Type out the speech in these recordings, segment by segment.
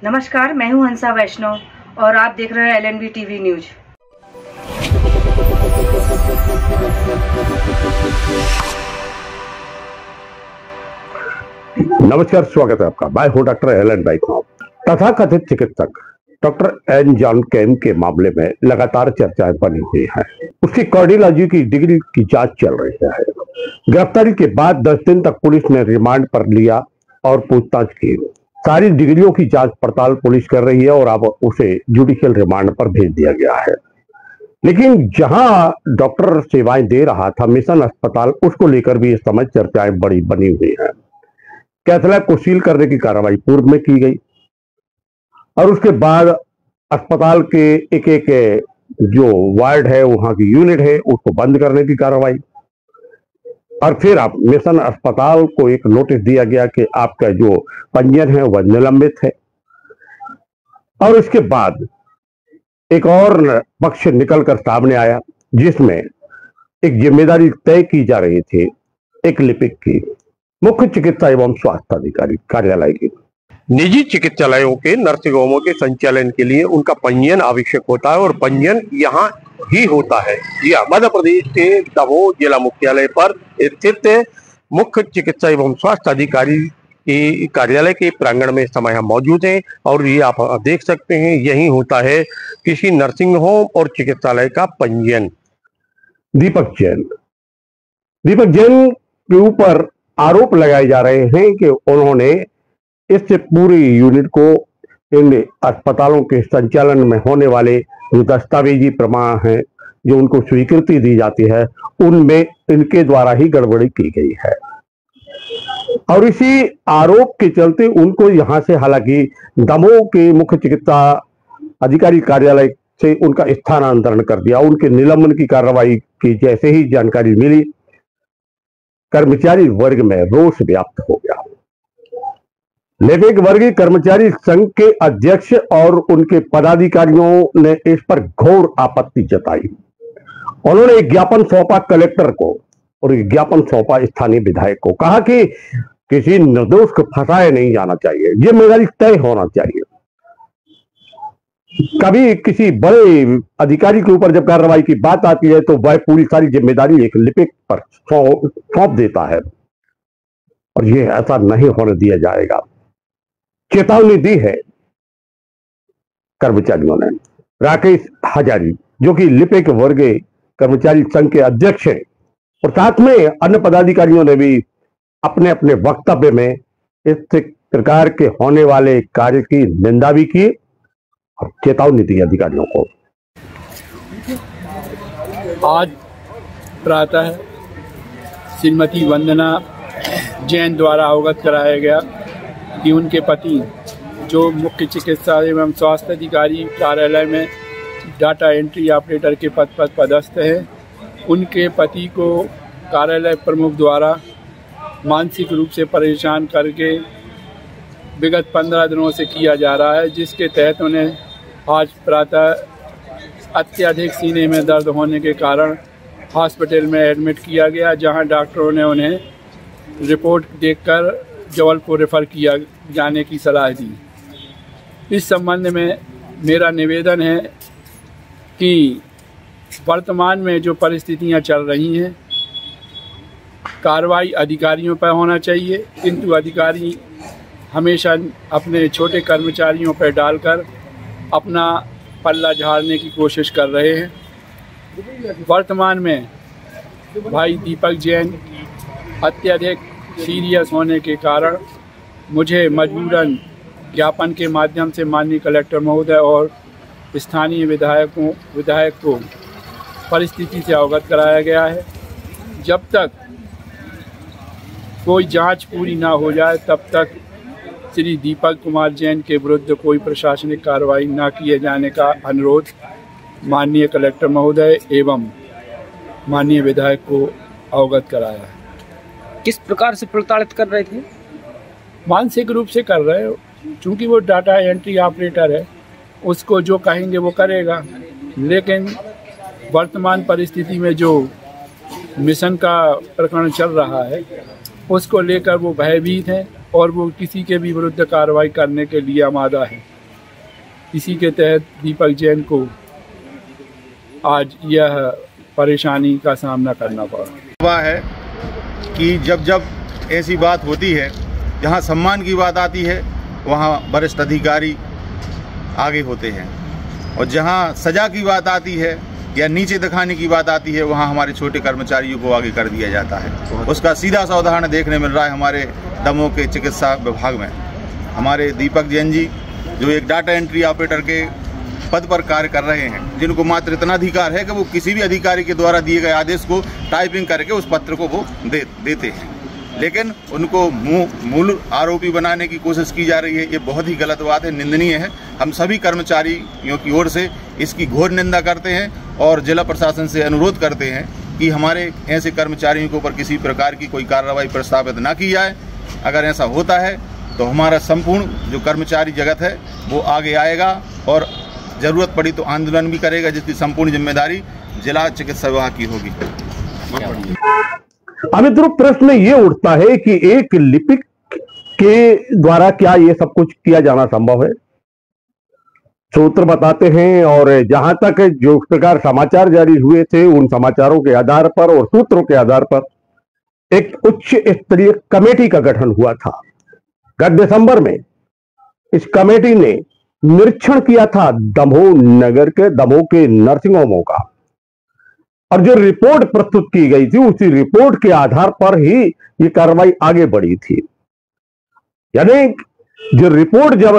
नमस्कार, मैं हूं हंसा वैष्णव और आप देख रहे हैं LNB TV न्यूज। नमस्कार, स्वागत है आपका। मैं हूं डॉक्टर एलन वैष्णव। तथाकथित चिकित्सक डॉक्टर एन जॉन कैम के मामले में लगातार चर्चाएं बनी हुई हैं। उसकी कार्डियोलॉजी की डिग्री की जांच चल रही है। गिरफ्तारी के बाद 10 दिन तक पुलिस ने रिमांड पर लिया और पूछताछ की। सारी डिग्रियों की जांच पड़ताल पुलिस कर रही है और अब उसे जुडिशियल रिमांड पर भेज दिया गया है। लेकिन जहां डॉक्टर सेवाएं दे रहा था मिशन अस्पताल, उसको लेकर भी इस समय चर्चाएं बड़ी बनी हुई है। कैथ लैब को सील करने की कार्रवाई पूर्व में की गई और उसके बाद अस्पताल के एक एक जो वार्ड है, वहां की यूनिट है, उसको बंद करने की कार्रवाई। और फिर अब मिशन अस्पताल को एक नोटिस दिया गया कि आपका जो पंजीयन है वह निलंबित है। और इसके बाद एक और पक्ष निकलकर सामने आया जिसमें एक जिम्मेदारी तय की जा रही थी एक लिपिक की, मुख्य चिकित्सा एवं स्वास्थ्य अधिकारी कार्यालय की। निजी चिकित्सालयों के नर्सिंग होमों के संचालन के लिए उनका पंजीयन आवश्यक होता है और पंजीयन यहाँ ही होता है। जी हाँ, मध्य प्रदेश के दमोह जिला मुख्यालय पर स्थित मुख्य चिकित्सा एवं स्वास्थ्य अधिकारी के कार्यालय के प्रांगण में इस समय हम मौजूद हैं और ये आप देख सकते हैं, यही होता है किसी नर्सिंग होम और चिकित्सालय का पंजीयन। दीपक जैन के ऊपर आरोप लगाए जा रहे हैं कि उन्होंने इस पूरी यूनिट को इन अस्पतालों के संचालन में होने वाले जो दस्तावेजी प्रमाण हैं, जो उनको स्वीकृति दी जाती है, उनमें इनके द्वारा ही गड़बड़ी की गई है। और इसी आरोप के चलते उनको यहां से, हालांकि दमोह के मुख्य चिकित्सा अधिकारी कार्यालय से उनका स्थानांतरण कर दिया। उनके निलंबन की कार्रवाई की जैसे ही जानकारी मिली, कर्मचारी वर्ग में रोष व्याप्त हो गया। लिपिक वर्गीय कर्मचारी संघ के अध्यक्ष और उनके पदाधिकारियों ने इस पर घोर आपत्ति जताई। उन्होंने एक ज्ञापन सौंपा कलेक्टर को और एक ज्ञापन सौंपा स्थानीय विधायक को। कहा कि किसी निर्दोष को फंसाया नहीं जाना चाहिए, जिम्मेदारी तय होना चाहिए। कभी किसी बड़े अधिकारी के ऊपर जब कार्रवाई की बात आती है तो वह पूरी सारी जिम्मेदारी एक लिपिक पर सौंप देता है और यह ऐसा नहीं होने दिया जाएगा। चेतावनी दी है कर्मचारियों ने। राकेश हजारी, जो कि लिपिक वर्गीय कर्मचारी संघ के अध्यक्ष हैं, और साथ में अन्य पदाधिकारियों ने भी अपने अपने वक्तव्य में इस प्रकार के होने वाले कार्य की निंदा भी की और चेतावनी दी अधिकारियों को। आज प्रातः श्रीमती वंदना जैन द्वारा अवगत कराया गया कि उनके पति, जो मुख्य चिकित्सा एवं स्वास्थ्य अधिकारी कार्यालय में डाटा एंट्री ऑपरेटर के पद पर पदस्थ हैं, उनके पति को कार्यालय प्रमुख द्वारा मानसिक रूप से परेशान करके विगत 15 दिनों से किया जा रहा है, जिसके तहत उन्हें आज प्रातः अत्यधिक सीने में दर्द होने के कारण हॉस्पिटल में एडमिट किया गया, जहां डॉक्टरों ने उन्हें रिपोर्ट देखकर जबलपुर रेफर किया जाने की सलाह दी। इस संबंध में मेरा निवेदन है कि वर्तमान में जो परिस्थितियां चल रही हैं, कार्रवाई अधिकारियों पर होना चाहिए, किंतु अधिकारी हमेशा अपने छोटे कर्मचारियों पर डालकर अपना पल्ला झाड़ने की कोशिश कर रहे हैं। वर्तमान में भाई दीपक जैन अत्यधिक सीरियस होने के कारण मुझे मजबूरन ज्ञापन के माध्यम से माननीय कलेक्टर महोदय और स्थानीय विधायक को परिस्थिति से अवगत कराया गया है। जब तक कोई जांच पूरी ना हो जाए तब तक श्री दीपक कुमार जैन के विरुद्ध कोई प्रशासनिक कार्रवाई न किए जाने का अनुरोध माननीय कलेक्टर महोदय एवं माननीय विधायक को अवगत कराया है। किस प्रकार से प्रताड़ित कर रहे थे? मानसिक रूप से कर रहे हो, चूँकि वो डाटा एंट्री ऑपरेटर है, उसको जो कहेंगे वो करेगा। लेकिन वर्तमान परिस्थिति में जो मिशन का प्रकरण चल रहा है उसको लेकर वो भयभीत हैं और वो किसी के भी विरुद्ध कार्रवाई करने के लिए आमादा है। इसी के तहत दीपक जैन को आज यह परेशानी का सामना करना पड़ा। हुआ है कि जब जब ऐसी बात होती है, जहां सम्मान की बात आती है वहां वरिष्ठ अधिकारी आगे होते हैं, और जहां सजा की बात आती है या नीचे दिखाने की बात आती है वहां हमारे छोटे कर्मचारियों को आगे कर दिया जाता है। उसका सीधा सा उदाहरण देखने मिल रहा है हमारे दमोह के चिकित्सा विभाग में। हमारे दीपक जैन जी जो एक डाटा एंट्री ऑपरेटर के पद पर कार्य कर रहे हैं, जिनको मात्र इतना अधिकार है कि वो किसी भी अधिकारी के द्वारा दिए गए आदेश को टाइपिंग करके उस पत्र को वो देते हैं, लेकिन उनको मूल आरोपी बनाने की कोशिश की जा रही है। ये बहुत ही गलत बात है, निंदनीय है। हम सभी कर्मचारियों की ओर से इसकी घोर निंदा करते हैं और जिला प्रशासन से अनुरोध करते हैं कि हमारे ऐसे कर्मचारियों के ऊपर किसी प्रकार की कोई कार्रवाई प्रस्तावित ना की जाए। अगर ऐसा होता है तो हमारा संपूर्ण जो कर्मचारी जगत है वो आगे आएगा और ज़रूरत पड़ी तो आंदोलन भी करेगा, जिसकी संपूर्ण जिम्मेदारी जिला चिकित्सा विभाग की होगी। अमित्रो, प्रश्न ये उठता है कि एक लिपिक के द्वारा क्या ये सब कुछ किया जाना संभव है? सूत्र बताते हैं, और जहां तक जो प्रकार समाचार जारी हुए थे उन समाचारों के आधार पर और सूत्रों के आधार पर एक उच्च स्तरीय कमेटी का गठन हुआ था गत दिसंबर में। इस कमेटी ने निरीक्षण किया था दमोह के नर्सिंग होमों का, और जो रिपोर्ट प्रस्तुत की गई थी उसी रिपोर्ट के आधार पर ही ये कार्रवाई आगे बढ़ी थी। यानी जो रिपोर्ट जब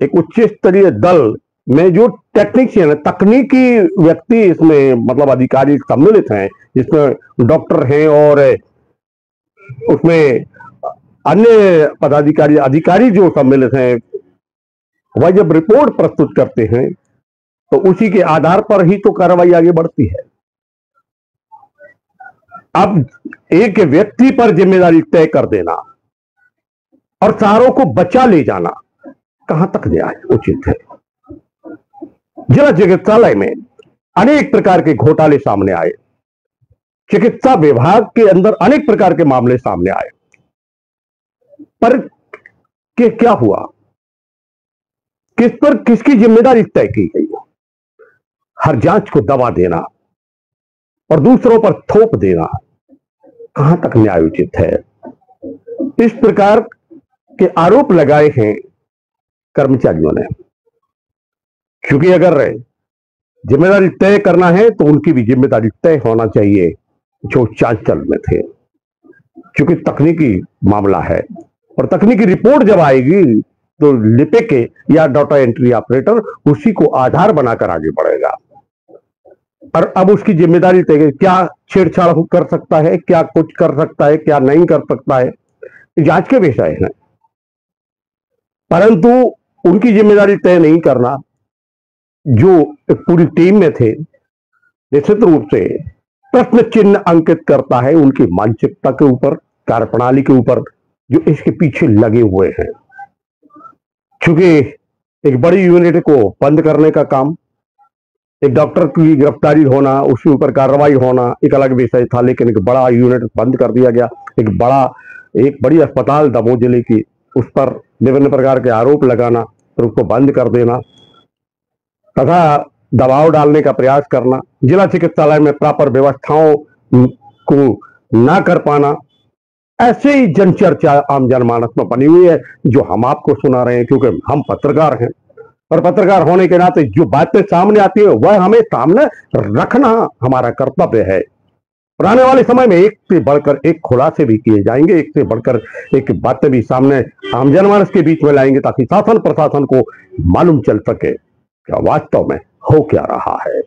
एक उच्च स्तरीय दल में जो टेक्नीशियन तकनीकी व्यक्ति इसमें मतलब अधिकारी सम्मिलित हैं, जिसमें डॉक्टर हैं और उसमें अन्य पदाधिकारी अधिकारी जो सम्मिलित हैं, वह जब रिपोर्ट प्रस्तुत करते हैं तो उसी के आधार पर ही तो कार्रवाई आगे बढ़ती है। अब एक व्यक्ति पर जिम्मेदारी तय कर देना और सारों को बचा ले जाना कहां तक न्याय उचित है? जिला चिकित्सालय में अनेक प्रकार के घोटाले सामने आए, चिकित्सा विभाग के अंदर अनेक प्रकार के मामले सामने आए, पर क्या हुआ? किस पर किसकी जिम्मेदारी तय की गई? हर जांच को दबा देना और दूसरों पर थोप देना कहां तक न्याय उचित है? इस प्रकार के आरोप लगाए हैं कर्मचारियों ने। क्योंकि अगर जिम्मेदारी तय करना है तो उनकी भी जिम्मेदारी तय होना चाहिए जो चांचल में थे, क्योंकि तकनीकी मामला है और तकनीकी रिपोर्ट जब आएगी तो लिपिक या डाटा एंट्री ऑपरेटर उसी को आधार बनाकर आगे बढ़ेगा। और अब उसकी जिम्मेदारी तय, क्या छेड़छाड़ कर सकता है, क्या कुछ कर सकता है, क्या नहीं कर सकता है, जांच के विषय है। परंतु उनकी जिम्मेदारी तय नहीं करना जो पूरी टीम में थे, निश्चित रूप से प्रश्न चिन्ह अंकित करता है उनकी मानसिकता के ऊपर, कार्यप्रणाली के ऊपर जो इसके पीछे लगे हुए हैं। क्योंकि एक बड़ी यूनिट को बंद करने का काम, एक डॉक्टर की गिरफ्तारी होना, उसके ऊपर कार्रवाई होना एक अलग विषय था, लेकिन एक बड़ा यूनिट बंद कर दिया गया। एक बड़ी अस्पताल दमोह जिले की, उस पर विभिन्न प्रकार के आरोप लगाना और उसको बंद कर देना तथा दबाव डालने का प्रयास करना, जिला चिकित्सालय में प्रॉपर व्यवस्थाओं को ना कर पाना, ऐसे ही जनचर्चा आम जनमानस में बनी हुई है जो हम आपको सुना रहे हैं। क्योंकि हम पत्रकार हैं और पत्रकार होने के नाते जो बातें सामने आती है वह हमें सामने रखना हमारा कर्तव्य है। और आने वाले समय में एक से बढ़कर एक खुलासे भी किए जाएंगे, एक से बढ़कर एक बातें भी सामने आम जनमानस के बीच में लाएंगे, ताकि शासन प्रशासन को मालूम चल सके क्या वास्तव में हो क्या रहा है।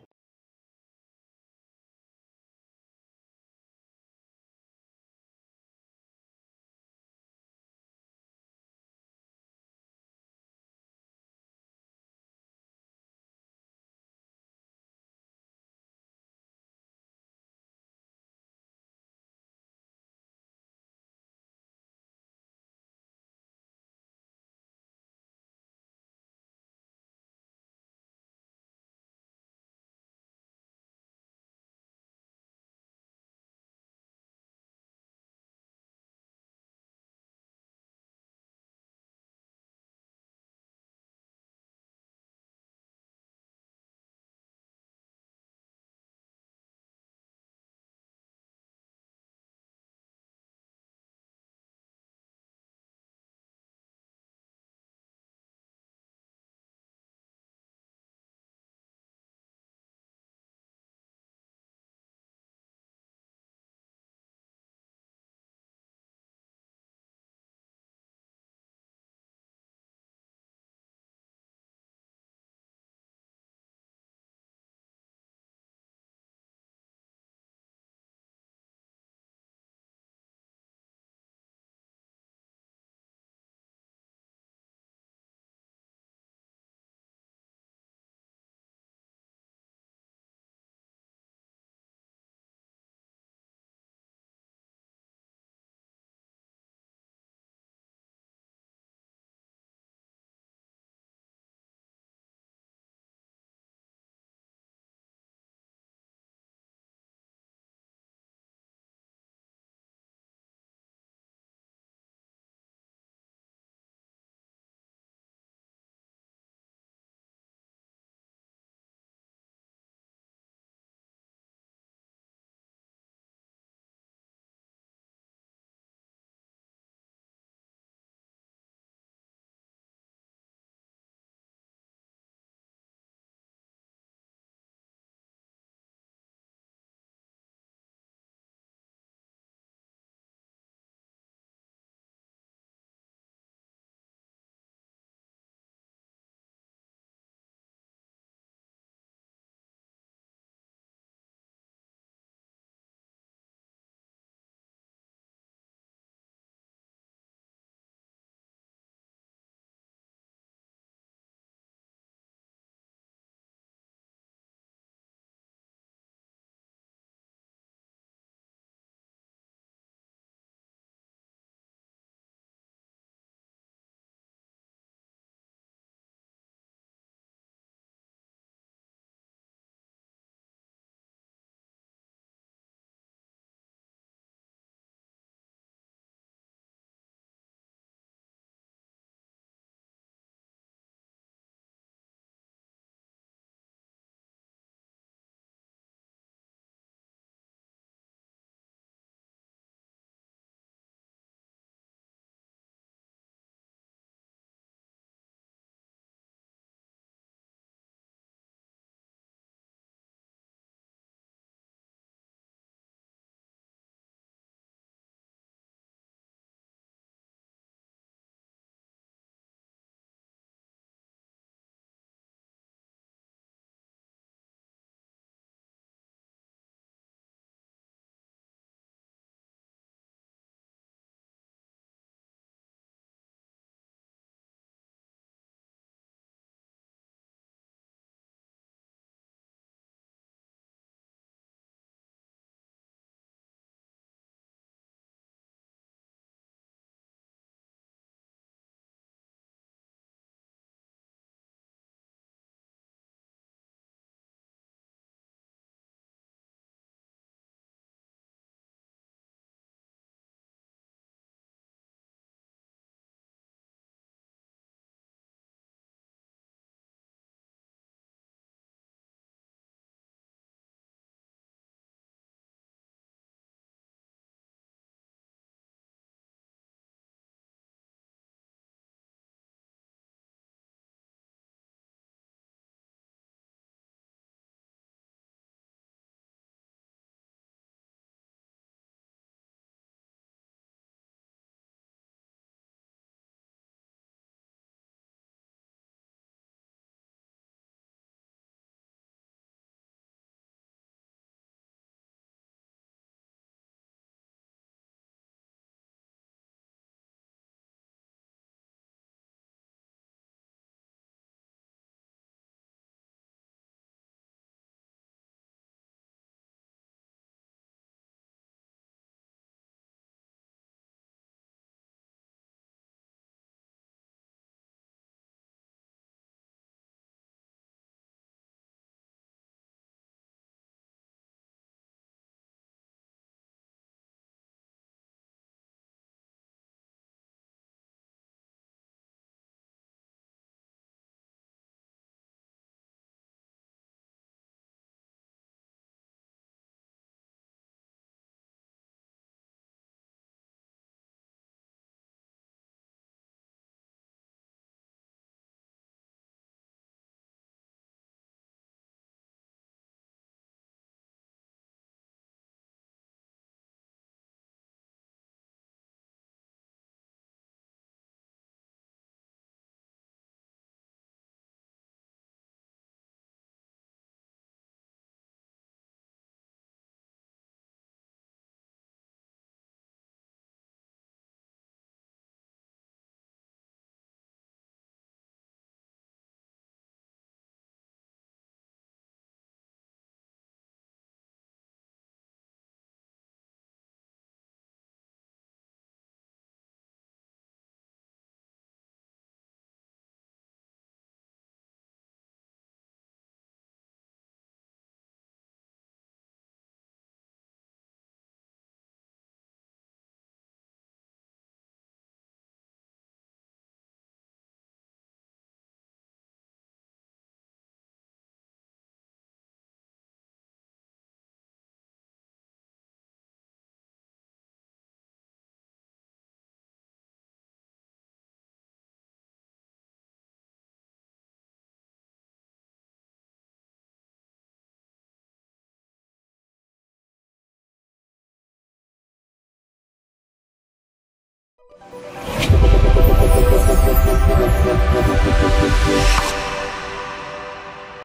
है।